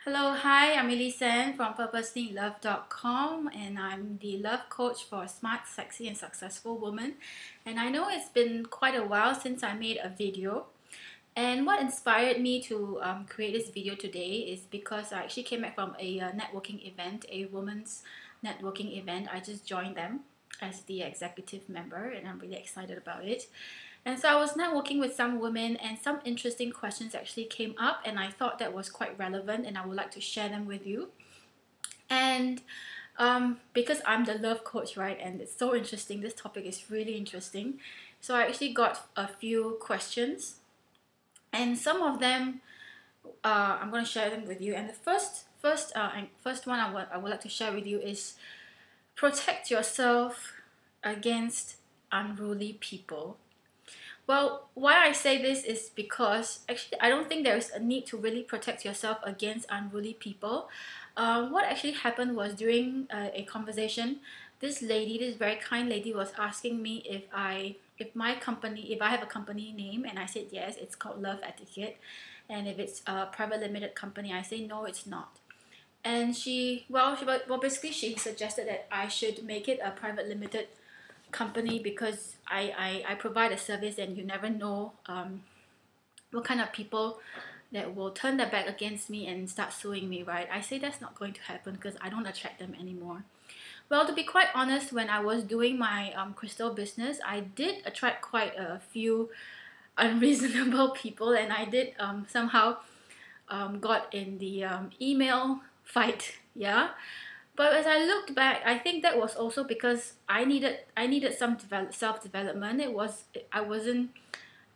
Hello, hi, I'm Elyse-Anne from purposelylove.com, and I'm the love coach for smart, sexy, and successful women. And I know it's been quite a while since I made a video. And what inspired me to create this video today is because I actually came back from a networking event, a women's networking event. I just joined them as the executive member, and I'm really excited about it. And so I was networking with some women, and some interesting questions actually came up, and I thought that was quite relevant, and I would like to share them with you. And because I'm the love coach, right, and it's so interesting, this topic is really interesting. So I actually got a few questions, and some of them I'm going to share them with you. And the first one I would like to share with you is protect yourself against unruly people. Well, why I say this is because actually I don't think there's a need to really protect yourself against unruly people. What actually happened was during a conversation, this lady, this very kind lady, was asking me if I have a company name, and I said yes, it's called Love Etiquette, and if it's a private limited company, I say no, it's not. And basically she suggested that I should make it a private limited company because I provide a service, and you never know what kind of people that will turn their back against me and start suing me, right? I say that's not going to happen because I don't attract them anymore. Well, to be quite honest, when I was doing my crystal business, I did attract quite a few unreasonable people, and I did somehow got in the email fight, yeah. But as I looked back, I think that was also because I needed some self-development. I wasn't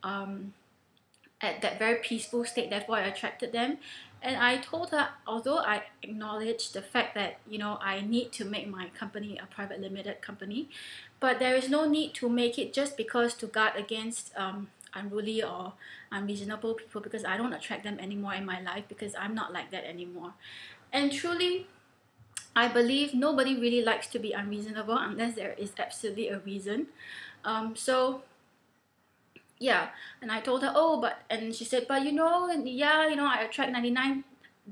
at that very peaceful state, therefore I attracted them. And I told her, although I acknowledge the fact that I need to make my company a private limited company, but there is no need to make it just because to guard against unruly or unreasonable people, because I don't attract them anymore in my life, because I'm not like that anymore. And truly, I believe nobody really likes to be unreasonable unless there is absolutely a reason. So yeah, and I told her, oh, and she said, but yeah, I attract 99.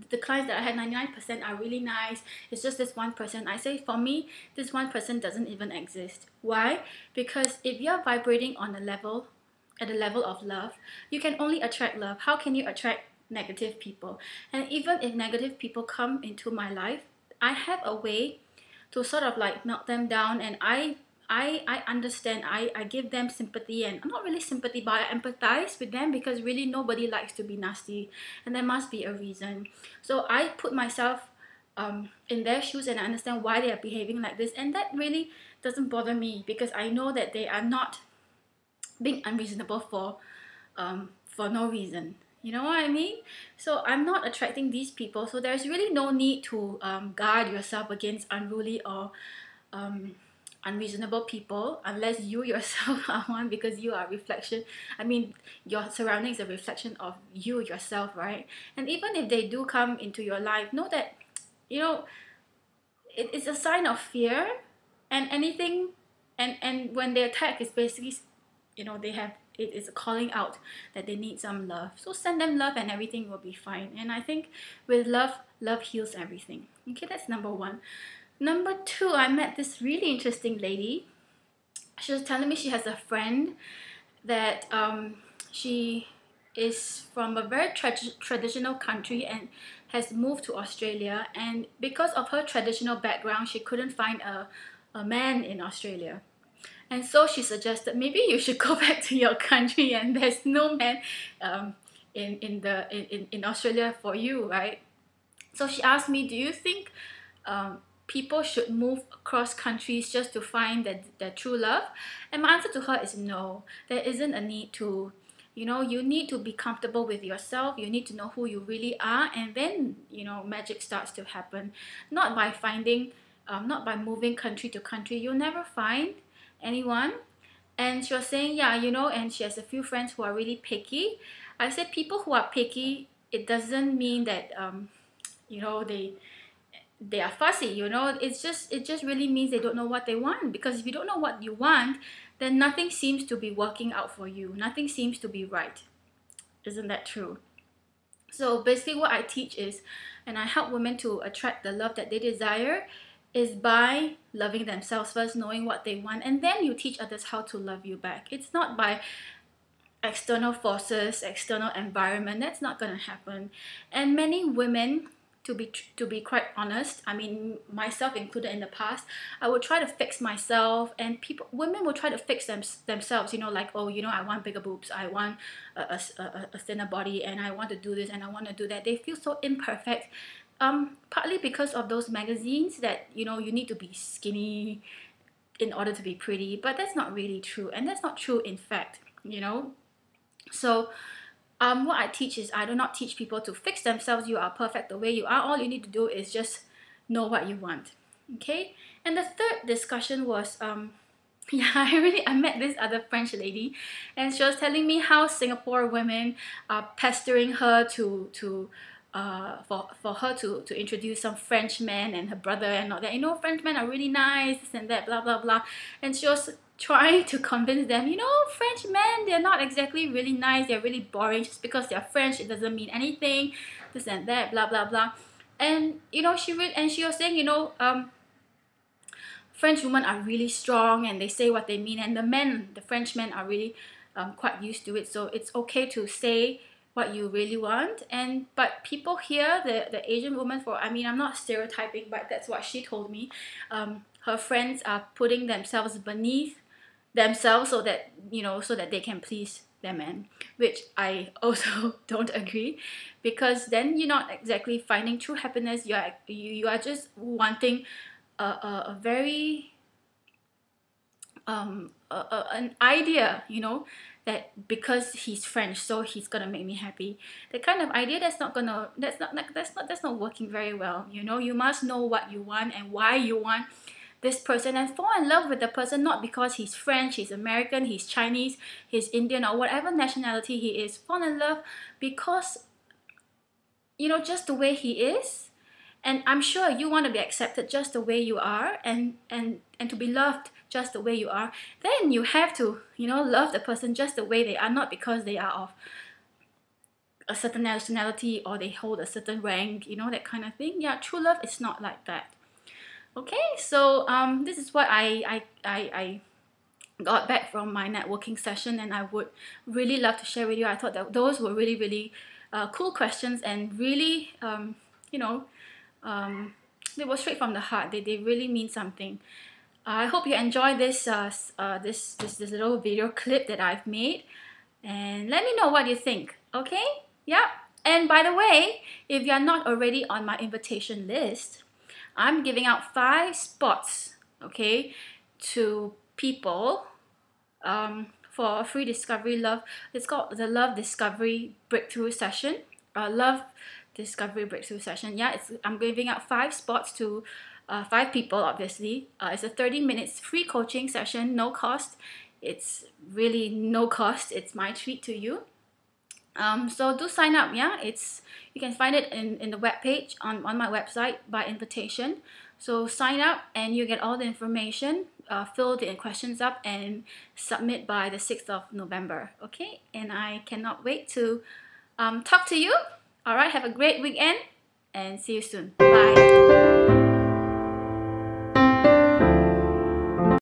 The clients that I had, 99% are really nice. It's just this 1%. I say, for me, this 1% doesn't even exist. Why? Because if you're vibrating on at the level of love, you can only attract love. How can you attract negative people? And even if negative people come into my life, I have a way to sort of like melt them down, and I understand. I give them sympathy, and not really sympathy, but I empathize with them, because really nobody likes to be nasty, and there must be a reason. So I put myself in their shoes, and I understand why they are behaving like this, and that really doesn't bother me, because I know that they are not being unreasonable for no reason. You know what I mean? So I'm not attracting these people. So there's really no need to guard yourself against unruly or unreasonable people, unless you yourself are one, because you are a reflection. I mean, your surroundings are a reflection of you yourself, right? And even if they do come into your life, know that you know it's a sign of fear, and anything, and when they attack, is basically, they have, it is calling out that they need some love. So send them love, and everything will be fine. And I think with love, love heals everything. Okay, that's number one. Number two, I met this really interesting lady. She was telling me she has a friend that she is from a very traditional country and has moved to Australia, and because of her traditional background, she couldn't find a man in Australia. And so she suggested, maybe you should go back to your country, and there's no man in Australia for you, right? So she asked me, do you think people should move across countries just to find their true love? And my answer to her is no. There isn't a need to. You need to be comfortable with yourself. You need to know who you really are, and then magic starts to happen. Not by not by moving country to country. You'll never find anyone. And she was saying, yeah, and she has a few friends who are really picky. I said, people who are picky, it doesn't mean that they are fussy. It just really means they don't know what they want. Because if you don't know what you want, then nothing seems to be working out for you. Nothing seems to be right. Isn't that true? So basically what I teach is, and I help women to attract the love that they desire, is by loving themselves first, knowing what they want, and then you teach others how to love you back. It's not by external forces, external environment. That's not going to happen. And many women, to be quite honest, I mean myself included in the past, I would try to fix myself, and women will try to fix themselves, you know, like, oh, you know, I want bigger boobs, I want a thinner body, and I want to do this and I want to do that. They feel so imperfect, partly because of those magazines that, you know, you need to be skinny in order to be pretty, but that's not really true, and that's not true in fact, you know. So what I teach is, I do not teach people to fix themselves. You are perfect the way you are. All you need to do is just know what you want. Okay? And the third discussion was, yeah, I met this other French lady, and she was telling me how Singapore women are pestering her for her to introduce some French men and her brother and all that. You know, French men are really nice, this and that, blah, blah, blah. And she was trying to convince them, you know, French men, they're not exactly really nice, they're really boring. Just because they're French, it doesn't mean anything, this and that, blah, blah, blah. And, you know, she was saying, you know, French women are really strong and they say what they mean, and the French men are really quite used to it. So it's okay to say what you really want. But people here, the Asian women, I mean, I'm not stereotyping, but that's what she told me. Her friends are putting themselves beneath themselves so that, you know, so that they can please their men, which I also don't agree, because then you're not exactly finding true happiness. You are just wanting a very an idea, you know, that because he's French, so he's gonna make me happy. The kind of idea that's not working very well. You know, you must know what you want and why you want this person, and fall in love with the person not because he's French, he's American, he's Chinese, he's Indian, or whatever nationality he is. Fall in love because, you know, just the way he is. And I'm sure you want to be accepted just the way you are, and to be loved just the way you are. Then you have to, you know, love the person just the way they are, not because they are of a certain nationality or they hold a certain rank, you know, that kind of thing. Yeah, true love is not like that. Okay, so this is what I got back from my networking session, and I would really love to share with you. I thought that those were really, really cool questions, and really, you know, they were straight from the heart. They really mean something. I hope you enjoy this this little video clip that I've made, and let me know what you think. Okay? Yeah. And by the way, if you are not already on my invitation list, I'm giving out 5 spots, okay, to people for a free discovery love. It's called the Love Discovery Breakthrough Session. Love Discovery Breakthrough Session. Yeah, I'm giving out 5 spots to 5 people, obviously. It's a 30 minutes free coaching session, no cost. It's really no cost. It's my treat to you. So do sign up. Yeah, you can find it in the webpage on my website by invitation. So sign up and you get all the information, fill the questions up and submit by the 6th of November. Okay, and I cannot wait to talk to you. All right, have a great weekend and see you soon. Bye.